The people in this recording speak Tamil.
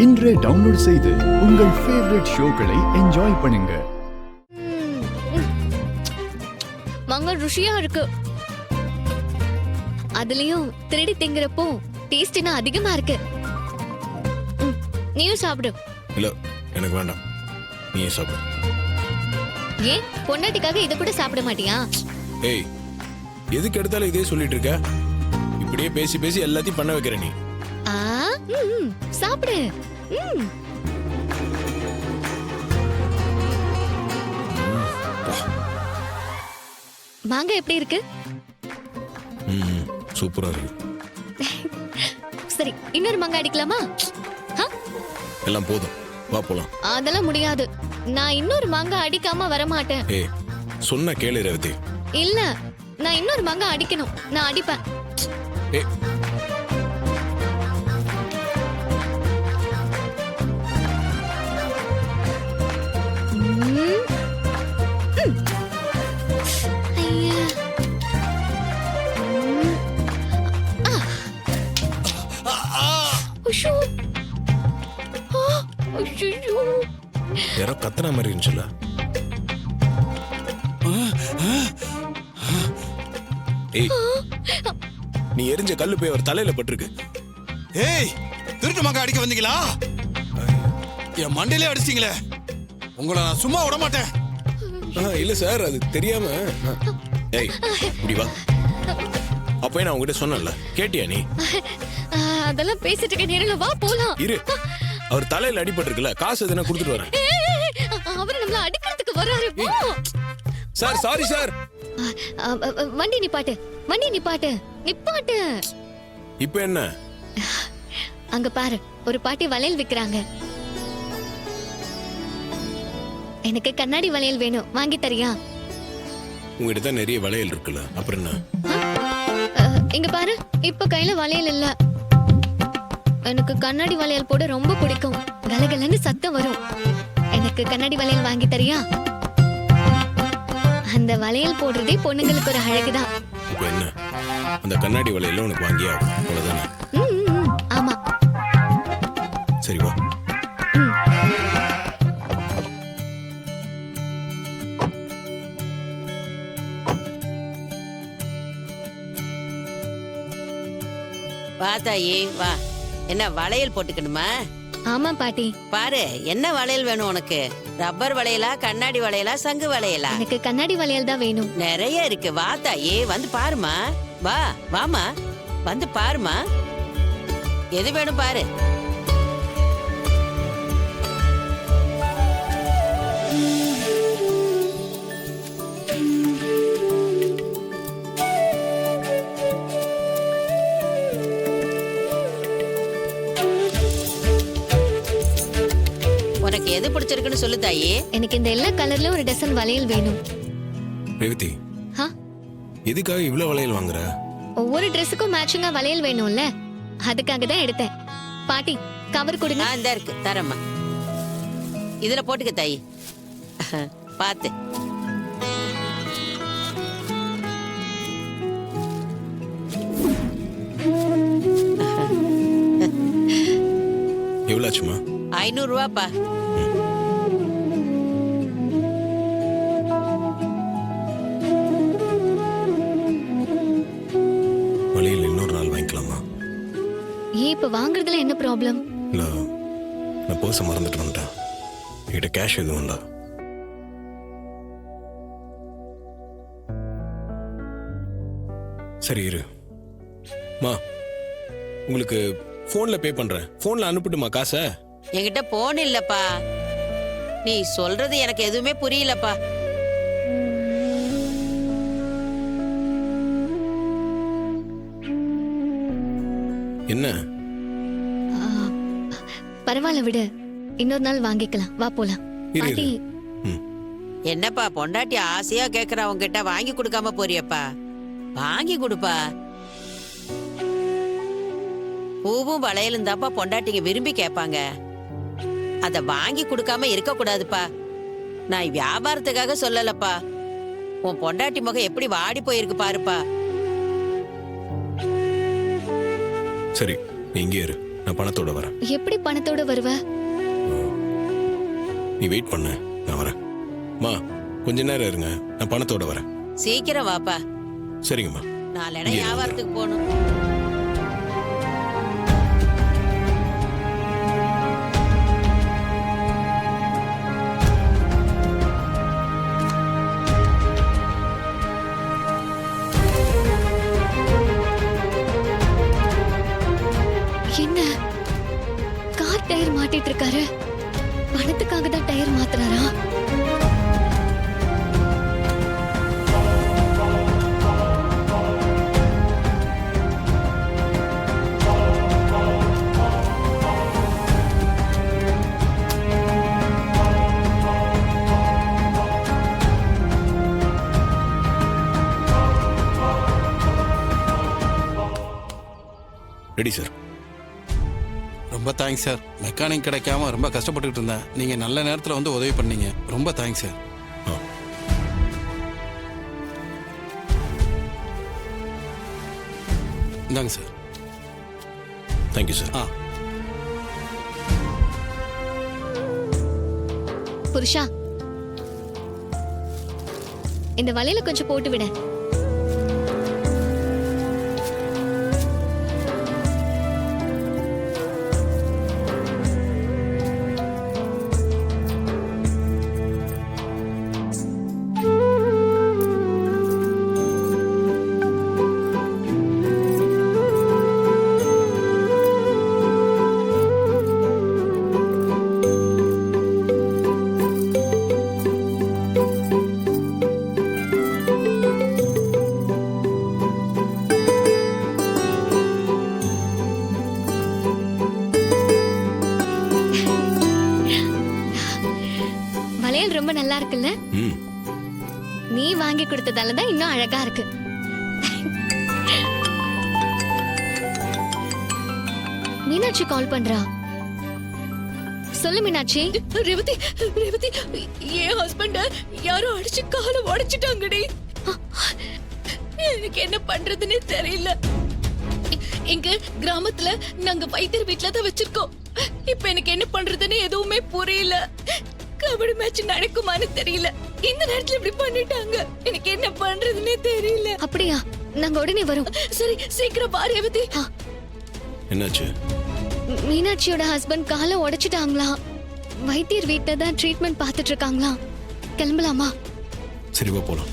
இன்றே டவுன்லோட் செய்து உங்கள் ஃபேவரட் ஷோக்களை என்ஜாய் பண்ணுங்க. மாங்க ருசியா இருக்கு. அதுலயும் திருடி திங்கறப்போ டேஸ்ட்னா அதிகமா இருக்கு. நீயும் சாப்பிடு. இல்ல எனக்கு வேண்டாம், நீயே சாப்பிடு. ஏன் பொண்டாட்டிக்காக இத கூட சாப்பிட மாட்டியா? ஏய், எதுக்கு எடுத்தாலும் இதே சொல்லிட்டு இருக்க? இப்படியே பேசி பேசி எல்லாத்தையும் பண்ண வைக்கிற நீ. சாப்பிடு. மாங்காய் எப்படி இருக்கு? சூப்பரா இருக்கு. சரி, இன்னொரு மாங்காய் அடிக்கலாமா? எல்லாம் போதும், வா போலாம். அதெல்லாம் முடியாது. நான் இன்னொரு மாங்காய் அடிக்காம வர மாட்டேன். ஏய், சொன்ன கேளு ரேவதி. இல்ல, நான் இன்னொரு மாங்காய் அடிக்கணும். நான் அடிப்பேன். ஏய், யாரோ கத்துன மாதிரி இருந்துச்சுல. ஏய், நீ எரிஞ்ச கல்லு போய் அவர் தலையில பட்டிருக்கு. ஏய், திருட்டு மங்க அடிக்க வந்தீங்களா? என் மண்டையிலே அடிச்சிங்களே, உங்களை நான் சும்மா விட மாட்டேன். இல்ல சார், அது தெரியாம. ஏய், இப்படி வா. அப்ப நான் உங்ககிட்ட சொன்னேன்ல, கேட்டியா நீ? அதெல்லாம் பேசிட்டு இருக்க நேரல, வா போலாம். இரு, அவர் தலையில அடிபட்டிருக்குல, காசு எதனா கொடுத்துட்டு வரேன். அவர் நம்மள அடிக்கிறதுக்கு வராரு. Sir, sorry sir. வண்டி நிப்பாட்டு, வண்டி நிப்பாட்டு, நிப்பாட்டு. இப்போ என்ன? அங்க பாரு, ஒரு பாட்டி வளையல் விக்கிறாங்க. எனக்கு கண்ணாடி வளையல் வேணும், வாங்கி தரியா? உங்ககிட்ட தான் நிறைய வளையல் இருக்குல்ல, அப்புறம் என்ன? இங்க பாரு, இப்ப கையில வளையல் இல்ல. எனக்கு கண்ணாடி வளையல் போட ரொம்ப பிடிக்கும். கலகலன்னு சத்தம் வரும். எனக்கு கண்ணாடி வளையல் வாங்கி தரியா? அந்த வளையல் போடுறதே பொண்ணுங்களுக்கு ஒரு அழகுதான். இப்போ என்ன? அந்த கண்ணாடி வளையல உனக்கு வாங்கியா? அவ்வளவுதானே? ஆமா. சரி வா. வா தாயி வா. என்ன வளையல் போட்டுக்கணுமா? ஆமா பாட்டி. பாரு, என்ன வளையல் வேணும் உனக்கு? ரப்பர் வளையலா, கண்ணாடி வளையலா, சங்கு வளையலா? எனக்கு கண்ணாடி வளையல் தான் வேணும். நிறைய இருக்கு. வா தாயி, வந்து பாருமா. வா வாமா, வந்து பாருமா. எது வேணும் பாரு. உனக்கு எது பிடிச்சிருக்குன்னு சொல்லு தாயி. எனக்கு இந்த எல்லா கலர்ல ஒரு டசன் வளையல் வேணும். ரேவதி, எதுக்காக இவ்வளவு வளையல் வாங்குற? ஒவ்வொரு ட்ரெஸ்ஸுக்கும் மேட்சிங்கா வளையல் வேணும்ல, அதுக்காக தான் எடுத்தேன். பாட்டி, கவர் கொடுங்க. இந்த இருக்கு, தரமா. இதுல போட்டுக்க தாயி, பாத்து. எவ்வளவு ஆச்சுமா? 500 ரூபாப்பா. வளையல் இன்னொரு நாள் வாங்கிக்கலாமா? ஏன் இப்ப வாங்குறதுல என்ன ப்ராப்ளம்? இல்ல, நான் பர்ஸை மறந்துட்டு வந்துட்டேன். என்கிட்ட கேஷ் எதுவும் இல்ல. சரி இரு மா, உங்களுக்கு போன்ல பே பண்றேன். போன்ல அனுப்பிட்டுமா காசை? என்கிட்ட போன் இல்லப்பா. நீ சொல்றது எனக்கு எதுவுமே புரியலப்பா. என்ன? பரவாயில்ல விடு, இன்னொரு நாள் வாங்கிக்கலாம். வா போலாம். பாட்டி, என்னப்பா பொண்டாட்டி ஆசையா கேக்குறவங்க கிட்ட வாங்கி கொடுக்காம போறியப்பா? வாங்கி கொடுப்பா. பூவும் வளையலும் தாப்பா பொண்டாட்டிங்க விரும்பி கேட்பாங்க. அத வாங்கி கொடுக்காம இருக்க கூடாதுப்பா. நான் வியாபாரத்துக்காக சொல்லலப்பா. உன் பொண்டாட்டி முகம் எப்படி வாடி போயிருக்கு பாருப்பா. சரி, நீ இங்கே இரு, நான் பணத்தோட வரேன். எப்படி பணத்தோட வருவ? நீ வெயிட் பண்ணு, நான் வரேன். மா, கொஞ்ச நேரம் இருங்க, நான் பணத்தோட வரேன். சீக்கிரம் வாப்பா, சரிங்கம்மா. நாளைனா வியாபாரத்துக்கு போகணும். என்ன கார் டயர் மாட்டிட்டு இருக்காரு? பணத்துக்காக தான் டயர் மாத்துறாரா? Ready sir. ரொம்ப தேங்க்ஸ் சார். மெக்கானிக் கிடைக்காம ரொம்ப கஷ்டப்பட்டுக்கிட்டு இருந்தேன். நீங்க நல்ல நேரத்தில் வந்து உதவி பண்ணீங்க. ரொம்ப தேங்க்ஸ் சார். இந்தாங்க சார். Thank you sir. புருஷா, இந்த வலையில கொஞ்சம் போட்டு விட. வளையல் ரொம்ப நல்லா இருக்குல்ல? நீ வாங்கி கொடுத்ததால தான் இன்னும் அழகா இருக்கு. மீனாட்சி கால் பண்றா. சொல்லு மீனாட்சி. ரேவதி, ரேவதி, என் ஹஸ்பண்ட யாரோ அடிச்சு காலை உடைச்சிட்டாங்கடி. எனக்கு என்ன பண்றதுன்னே தெரியல. எங்க கிராமத்துல நாங்க வைத்தியர் வீட்டுல தான் வச்சிருக்கோம். இப்ப எனக்கு என்ன பண்றதுன்னு எதுவுமே புரியல. கபடி மேட்ச் நடக்குமான்னு தெரியல. இந்த நேரத்துல இப்படி பண்ணிட்டாங்க. எனக்கு என்ன பண்றதுன்னே தெரியல. அப்படியா? நாங்க உடனே வரோம். சரி, சீக்கிரம் வா ரேவதி. என்னாச்சு? மீனாட்சியோட ஹஸ்பண்ட் காலை உடைச்சிட்டாங்களா? வைத்தியர் வீட்டுல தான் ட்ரீட்மெண்ட் பார்த்துட்டு இருக்காங்களா? கிளம்பலாமா? சரி, வா போலாம்.